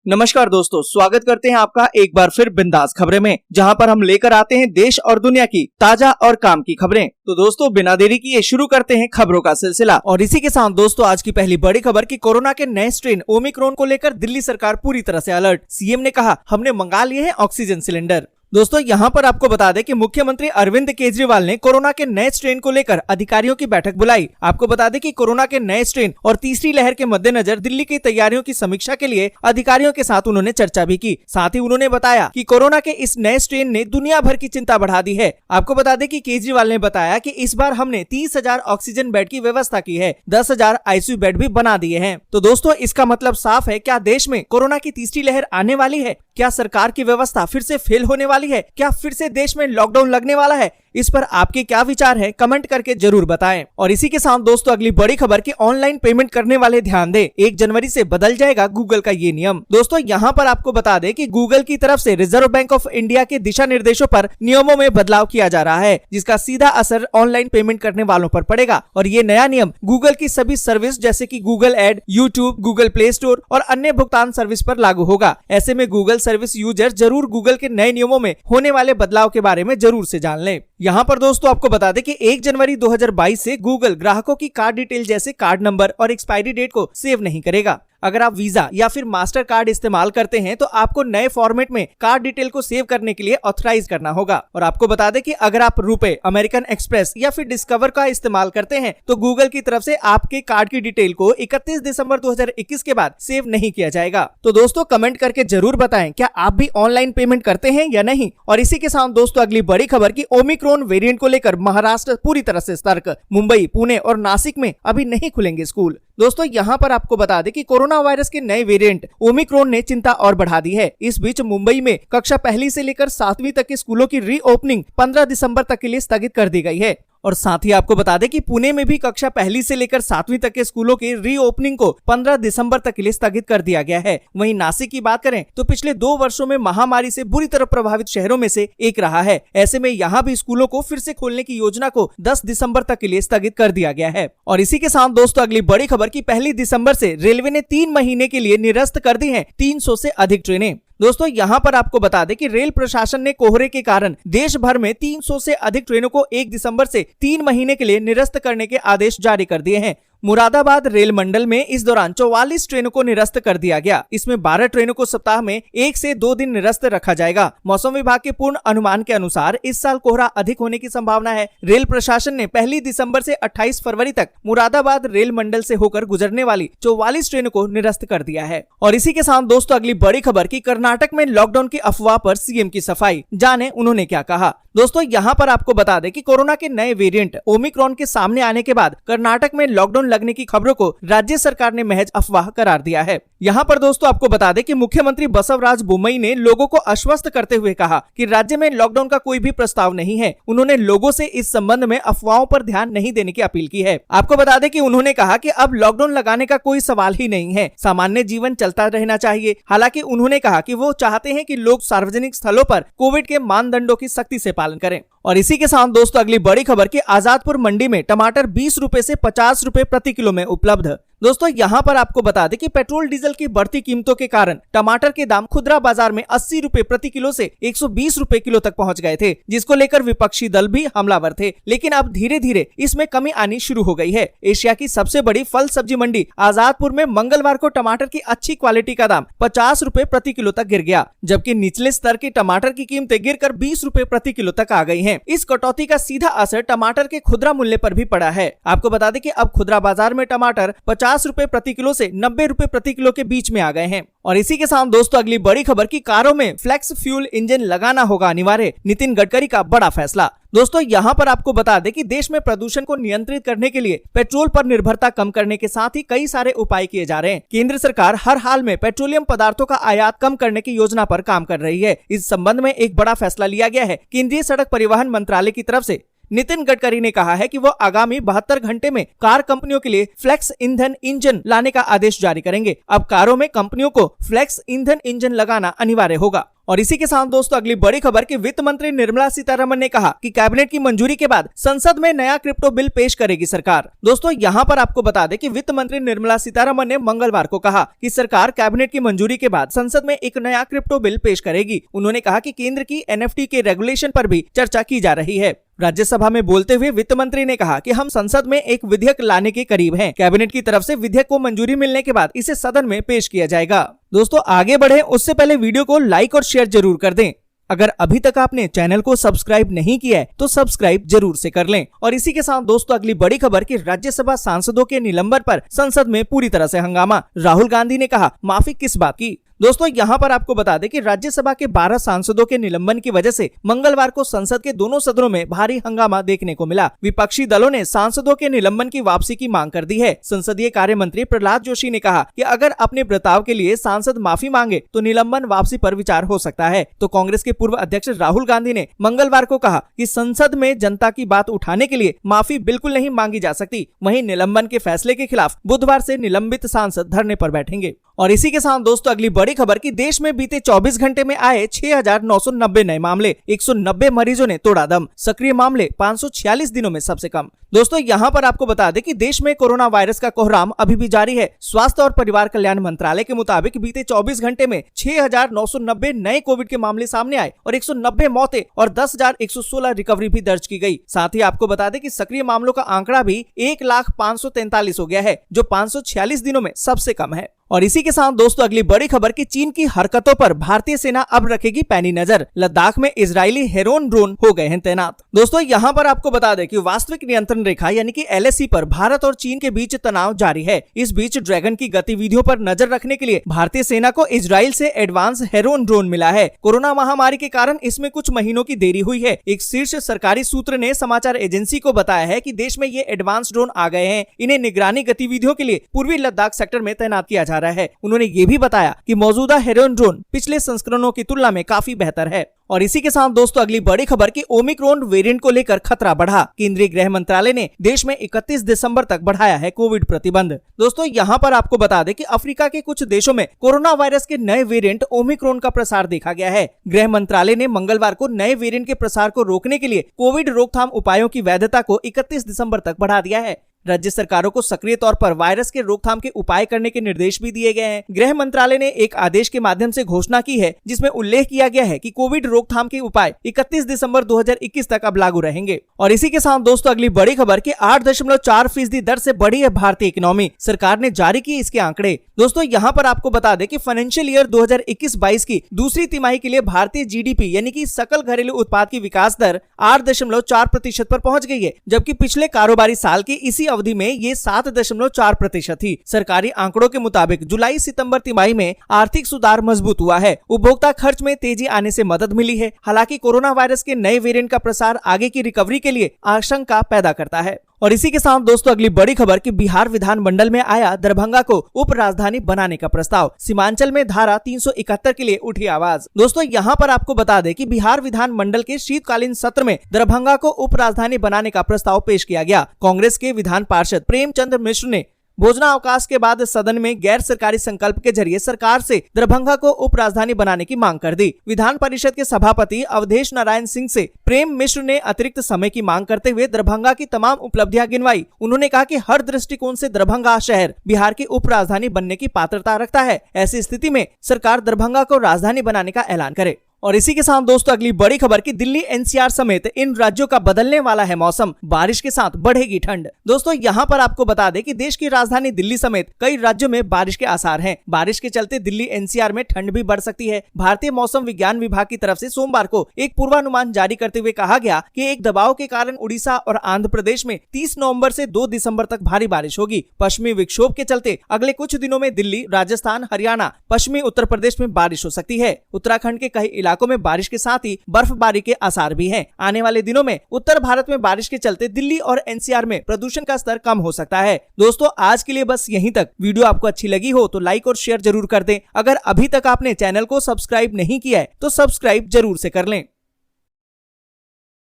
नमस्कार दोस्तों, स्वागत करते हैं आपका एक बार फिर बिंदास खबरें में, जहां पर हम लेकर आते हैं देश और दुनिया की ताजा और काम की खबरें। तो दोस्तों बिना देरी किए शुरू करते हैं खबरों का सिलसिला। और इसी के साथ दोस्तों आज की पहली बड़ी खबर की कोरोना के नए स्ट्रेन ओमिक्रॉन को लेकर दिल्ली सरकार पूरी तरह से अलर्ट। सीएम ने कहा हमने मंगा लिए हैं ऑक्सीजन सिलेंडर। दोस्तों यहाँ पर आपको बता दें कि मुख्यमंत्री अरविंद केजरीवाल ने कोरोना के नए स्ट्रेन को लेकर अधिकारियों की बैठक बुलाई। आपको बता दें कि कोरोना के नए स्ट्रेन और तीसरी लहर के मद्देनजर दिल्ली की तैयारियों की समीक्षा के लिए अधिकारियों के साथ उन्होंने चर्चा भी की। साथ ही उन्होंने बताया कि कोरोना के इस नए स्ट्रेन ने दुनिया भर की चिंता बढ़ा दी है। आपको बता दें कि केजरीवाल ने बताया कि इस बार हमने 30,000 ऑक्सीजन बेड की व्यवस्था की है, 10,000 आईसीयू बेड भी बना दिए हैं। तो दोस्तों इसका मतलब साफ है, क्या देश में कोरोना की तीसरी लहर आने वाली है? क्या सरकार की व्यवस्था फिर से फेल होने वाली है? क्या फिर से देश में लॉकडाउन लगने वाला है? इस पर आपके क्या विचार हैं? कमेंट करके जरूर बताएं। और इसी के साथ दोस्तों अगली बड़ी खबर की ऑनलाइन पेमेंट करने वाले ध्यान दें, 1 जनवरी से बदल जाएगा गूगल का ये नियम। दोस्तों यहाँ पर आपको बता दें कि गूगल की तरफ से रिजर्व बैंक ऑफ इंडिया के दिशा निर्देशों पर नियमों में बदलाव किया जा रहा है, जिसका सीधा असर ऑनलाइन पेमेंट करने वालों पर पड़ेगा। और ये नया नियम गूगल की सभी सर्विस जैसे की Google ad, YouTube, Google play store और अन्य भुगतान सर्विस पर लागू होगा। ऐसे में गूगल सर्विस यूजर जरूर गूगल के नए नियमों में होने वाले बदलाव के बारे में जरूर से जान लें। यहाँ पर दोस्तों आपको बता दें कि 1 जनवरी 2022 से गूगल ग्राहकों की कार्ड डिटेल जैसे कार्ड नंबर और एक्सपायरी डेट को सेव नहीं करेगा। अगर आप वीजा या फिर मास्टर कार्ड इस्तेमाल करते हैं तो आपको नए फॉर्मेट में कार्ड डिटेल को सेव करने के लिए ऑथराइज करना होगा। और आपको बता दें कि अगर आप रुपए, अमेरिकन एक्सप्रेस या फिर डिस्कवर का इस्तेमाल करते हैं तो गूगल की तरफ से आपके कार्ड की डिटेल को 31 दिसंबर 2021 के बाद सेव नहीं किया जाएगा। तो दोस्तों कमेंट करके जरूर बताएं, क्या आप भी ऑनलाइन पेमेंट करते हैं या नहीं। और इसी के साथ दोस्तों अगली बड़ी खबर की ओमिक्रॉन वेरिएंट को लेकर महाराष्ट्र पूरी तरह से सतर्क। मुंबई, पुणे और नासिक में अभी नहीं खुलेंगे स्कूल। दोस्तों यहाँ पर आपको बता दें कि कोरोना वायरस के नए वेरिएंट ओमिक्रॉन ने चिंता और बढ़ा दी है। इस बीच मुंबई में कक्षा पहली से लेकर 7वीं तक के स्कूलों की रीओपनिंग 15 दिसंबर तक के लिए स्थगित कर दी गई है। और साथ ही आपको बता दें कि पुणे में भी कक्षा पहली से लेकर 7वीं तक के स्कूलों की रीओपनिंग को 15 दिसंबर तक के लिए स्थगित कर दिया गया है। वहीं नासिक की बात करें तो पिछले 2 वर्षों में महामारी से बुरी तरह प्रभावित शहरों में से एक रहा है। ऐसे में यहाँ भी स्कूलों को फिर से खोलने की योजना को 10 दिसंबर तक के लिए स्थगित कर दिया गया है। और इसी के साथ दोस्तों अगली बड़ी खबर की 1 दिसंबर से रेलवे ने 3 महीने के लिए निरस्त कर दी है 300 से अधिक ट्रेनें। दोस्तों यहाँ पर आपको बता दें कि रेल प्रशासन ने कोहरे के कारण देश भर में 300 से अधिक ट्रेनों को 1 दिसंबर से 3 महीने के लिए निरस्त करने के आदेश जारी कर दिए हैं। मुरादाबाद रेल मंडल में इस दौरान 44 ट्रेनों को निरस्त कर दिया गया। इसमें 12 ट्रेनों को सप्ताह में 1 से 2 दिन निरस्त रखा जाएगा। मौसम विभाग के पूर्ण अनुमान के अनुसार इस साल कोहरा अधिक होने की संभावना है। रेल प्रशासन ने 1 दिसंबर से 28 फरवरी तक मुरादाबाद रेल मंडल से होकर गुजरने वाली 44 ट्रेनों को निरस्त कर दिया है। और इसी के साथ दोस्तों अगली बड़ी खबर की कर्नाटक में लॉकडाउन की अफवाह पर सीएम की सफाई। जाने उन्होंने क्या कहा। दोस्तों यहाँ पर आपको बता दें कि कोरोना के नए वेरिएंट ओमिक्रॉन के सामने आने के बाद कर्नाटक में लॉकडाउन लगने की खबरों को राज्य सरकार ने महज अफवाह करार दिया है। यहाँ पर दोस्तों आपको बता दें कि मुख्यमंत्री बसवराज बोम्मई ने लोगों को आश्वस्त करते हुए कहा कि राज्य में लॉकडाउन का कोई भी प्रस्ताव नहीं है। उन्होंने लोगों से इस संबंध में अफवाहों पर ध्यान नहीं देने की अपील की है। आपको बता दें कि उन्होंने कहा कि अब लॉकडाउन लगाने का कोई सवाल ही नहीं है, सामान्य जीवन चलता रहना चाहिए। हालांकि उन्होंने कहा कि वो चाहते हैं कि लोग सार्वजनिक स्थलों पर कोविड के मानदंडों की सख्ती से पालन करें। और इसी के साथ दोस्तों अगली बड़ी खबर की आजादपुर मंडी में टमाटर 20 रुपए से 50 रुपए प्रति किलो में उपलब्ध। दोस्तों यहाँ पर आपको बता दें कि पेट्रोल डीजल की बढ़ती कीमतों के कारण टमाटर के दाम खुदरा बाजार में 80 रुपए प्रति किलो से 120 रुपए किलो तक पहुंच गए थे, जिसको लेकर विपक्षी दल भी हमलावर थे। लेकिन अब धीरे धीरे इसमें कमी आनी शुरू हो गई है। एशिया की सबसे बड़ी फल सब्जी मंडी आजादपुर में मंगलवार को टमाटर की अच्छी क्वालिटी का दाम 50 रुपए प्रति किलो तक गिर गया, जबकि निचले स्तर के टमाटर की कीमतें गिरकर 20 रुपए प्रति किलो तक आ गई है। इस कटौती का सीधा असर टमाटर के खुदरा मूल्य पर भी पड़ा है। आपको बता दें कि अब खुदरा बाजार में टमाटर 50 रुपए प्रति किलो से 90 रुपए प्रति किलो के बीच में आ गए हैं। और इसी के साथ दोस्तों अगली बड़ी खबर की कारों में फ्लेक्स फ्यूल इंजन लगाना होगा अनिवार्य, नितिन गडकरी का बड़ा फैसला। दोस्तों यहाँ पर आपको बता दें कि देश में प्रदूषण को नियंत्रित करने के लिए पेट्रोल पर निर्भरता कम करने के साथ ही कई सारे उपाय किए जा रहे हैं। केंद्र सरकार हर हाल में पेट्रोलियम पदार्थों का आयात कम करने की योजना पर काम कर रही है। इस संबंध में एक बड़ा फैसला लिया गया है। केंद्रीय सड़क परिवहन मंत्रालय की तरफ से नितिन गडकरी ने कहा है कि वो आगामी 72 घंटे में कार कंपनियों के लिए फ्लेक्स ईंधन इंजन लाने का आदेश जारी करेंगे। अब कारों में कंपनियों को फ्लेक्स ईंधन इंजन लगाना अनिवार्य होगा। और इसी के साथ दोस्तों अगली बड़ी खबर कि वित्त मंत्री निर्मला सीतारमण ने कहा कि कैबिनेट की मंजूरी के बाद संसद में नया क्रिप्टो बिल पेश करेगी सरकार। दोस्तों यहाँ पर आपको बता दें कि वित्त मंत्री निर्मला सीतारमण ने मंगलवार को कहा कि सरकार कैबिनेट की मंजूरी के बाद संसद में एक नया क्रिप्टो बिल पेश करेगी। उन्होंने कहा कि केंद्र की NFT के रेगुलेशन पर भी चर्चा की जा रही है। राज्यसभा में बोलते हुए वित्त मंत्री ने कहा कि हम संसद में एक विधेयक लाने के करीब हैं। कैबिनेट की तरफ से विधेयक को मंजूरी मिलने के बाद इसे सदन में पेश किया जाएगा। दोस्तों आगे बढ़े उससे पहले वीडियो को लाइक और शेयर जरूर कर दें। अगर अभी तक आपने चैनल को सब्सक्राइब नहीं किया है तो सब्सक्राइब जरूर से कर लें। और इसी के साथ दोस्तों अगली बड़ी खबर कि राज्यसभा सांसदों के निलंबन पर संसद में पूरी तरह से हंगामा। राहुल गांधी ने कहा माफी किस बात की। दोस्तों यहाँ पर आपको बता दें कि राज्यसभा के 12 सांसदों के निलंबन की वजह से मंगलवार को संसद के दोनों सदनों में भारी हंगामा देखने को मिला। विपक्षी दलों ने सांसदों के निलंबन की वापसी की मांग कर दी है। संसदीय कार्य मंत्री प्रहलाद जोशी ने कहा कि अगर अपने बर्ताव के लिए सांसद माफी मांगे तो निलंबन वापसी पर विचार हो सकता है। तो कांग्रेस के पूर्व अध्यक्ष राहुल गांधी ने मंगलवार को कहा कि संसद में जनता की बात उठाने के लिए माफी बिल्कुल नहीं मांगी जा सकती। वहीं निलंबन के फैसले के खिलाफ बुधवार से निलंबित सांसद धरने पर बैठेंगे। और इसी के साथ दोस्तों अगली बड़ी खबर कि देश में बीते 24 घंटे में आए 6,990 नए मामले, 190 मरीजों ने तोड़ा दम, सक्रिय मामले 546 दिनों में सबसे कम। दोस्तों यहाँ पर आपको बता दें कि देश में कोरोना वायरस का कोहराम अभी भी जारी है। स्वास्थ्य और परिवार कल्याण मंत्रालय के मुताबिक बीते 24 घंटे में 6,990 नए कोविड के मामले सामने आए और 190 मौतें और 10,116 रिकवरी भी दर्ज की गई। साथ ही आपको बता दें कि सक्रिय मामलों का आंकड़ा भी 1,543 हो गया है, जो 546 दिनों में सबसे कम है। और इसी के साथ दोस्तों अगली बड़ी खबर कि चीन की हरकतों पर भारतीय सेना अब रखेगी पैनी नजर। लद्दाख में इजरायली हेरोन ड्रोन हो गए हैं तैनात। दोस्तों यहाँ पर आपको बता दें कि वास्तविक नियंत्रण रेखा यानी कि LAC पर भारत और चीन के बीच तनाव जारी है। इस बीच ड्रैगन की गतिविधियों पर नजर रखने के लिए भारतीय सेना को इजराइल से एडवांस हेरोन ड्रोन मिला है। कोरोना महामारी के कारण इसमें कुछ महीनों की देरी हुई है। एक शीर्ष सरकारी सूत्र ने समाचार एजेंसी को बताया है कि देश में ये एडवांस ड्रोन आ गए हैं। इन्हें निगरानी गतिविधियों के लिए पूर्वी लद्दाख सेक्टर में तैनात किया जा रहा है। उन्होंने ये भी बताया कि मौजूदा हेरोन ड्रोन पिछले संस्करणों की तुलना में काफी बेहतर है। और इसी के साथ दोस्तों अगली बड़ी खबर कि ओमिक्रॉन वेरिएंट को लेकर खतरा बढ़ा। केंद्रीय गृह मंत्रालय ने देश में 31 दिसंबर तक बढ़ाया है कोविड प्रतिबंध। दोस्तों यहाँ पर आपको बता दें कि अफ्रीका के कुछ देशों में कोरोना वायरस के नए वेरिएंट ओमिक्रॉन का प्रसार देखा गया है। गृह मंत्रालय ने मंगलवार को नए वेरिएंट के प्रसार को रोकने के लिए कोविड रोकथाम उपायों की वैधता को 31 दिसंबर तक बढ़ा दिया है। राज्य सरकारों को सक्रिय तौर पर वायरस के रोकथाम के उपाय करने के निर्देश भी दिए गए हैं। गृह मंत्रालय ने एक आदेश के माध्यम से घोषणा की है जिसमें उल्लेख किया गया है कि कोविड रोकथाम के उपाय 31 दिसंबर 2021 तक अब लागू रहेंगे। और इसी के साथ दोस्तों अगली बड़ी खबर कि 8.4% दर से बढ़ी है भारतीय इकोनॉमी। सरकार ने जारी किए इसके आंकड़े। दोस्तों यहाँ पर आपको बता दें कि फाइनेंशियल ईयर 2021-22 की दूसरी तिमाही के लिए भारतीय GDP यानी कि सकल घरेलू उत्पाद की विकास दर 8.4% पर पहुंच गई है, जबकि पिछले कारोबारी साल की इसी अवधि में ये 7.4% थी। सरकारी आंकड़ों के मुताबिक जुलाई सितंबर तिमाही में आर्थिक सुधार मजबूत हुआ है। उपभोक्ता खर्च में तेजी आने से मदद मिली है। हालांकि कोरोना वायरस के नए वेरिएंट का प्रसार आगे की रिकवरी के लिए आशंका पैदा करता है। और इसी के साथ दोस्तों अगली बड़ी खबर कि बिहार विधानमंडल में आया दरभंगा को उप राजधानी बनाने का प्रस्ताव। सीमांचल में धारा 371 के लिए उठी आवाज। दोस्तों यहाँ पर आपको बता दें कि बिहार विधानमंडल के शीतकालीन सत्र में दरभंगा को उप राजधानी बनाने का प्रस्ताव पेश किया गया। कांग्रेस के विधान पार्षद प्रेमचंद मिश्र ने भोजनावकाश के बाद सदन में गैर सरकारी संकल्प के जरिए सरकार से दरभंगा को उप राजधानी बनाने की मांग कर दी। विधान परिषद के सभापति अवधेश नारायण सिंह से प्रेम मिश्र ने अतिरिक्त समय की मांग करते हुए दरभंगा की तमाम उपलब्धियां गिनवाई। उन्होंने कहा कि हर दृष्टिकोण से दरभंगा शहर बिहार की उप राजधानी बनने की पात्रता रखता है। ऐसी स्थिति में सरकार दरभंगा को राजधानी बनाने का ऐलान करे। और इसी के साथ दोस्तों अगली बड़ी खबर कि दिल्ली NCR समेत इन राज्यों का बदलने वाला है मौसम। बारिश के साथ बढ़ेगी ठंड। दोस्तों यहाँ पर आपको बता दें कि देश की राजधानी दिल्ली समेत कई राज्यों में बारिश के आसार हैं। बारिश के चलते दिल्ली NCR में ठंड भी बढ़ सकती है। भारतीय मौसम विज्ञान विभाग की तरफ से सोमवार को एक पूर्वानुमान जारी करते हुए कहा गया कि एक दबाव के कारण उड़ीसा और आंध्र प्रदेश में 30 नवंबर से 2 दिसंबर तक भारी बारिश होगी। पश्चिमी विक्षोभ के चलते अगले कुछ दिनों में दिल्ली, राजस्थान, हरियाणा, पश्चिमी उत्तर प्रदेश में बारिश हो सकती है। उत्तराखंड के कई इलाकों में बारिश के साथ ही बर्फबारी के आसार भी हैं। आने वाले दिनों में उत्तर भारत में बारिश के चलते दिल्ली और NCR में प्रदूषण का स्तर कम हो सकता है। दोस्तों आज के लिए बस यहीं तक। वीडियो आपको अच्छी लगी हो तो लाइक और शेयर जरूर कर दें। अगर अभी तक आपने चैनल को सब्सक्राइब नहीं किया है तो सब्सक्राइब जरूर से कर लें।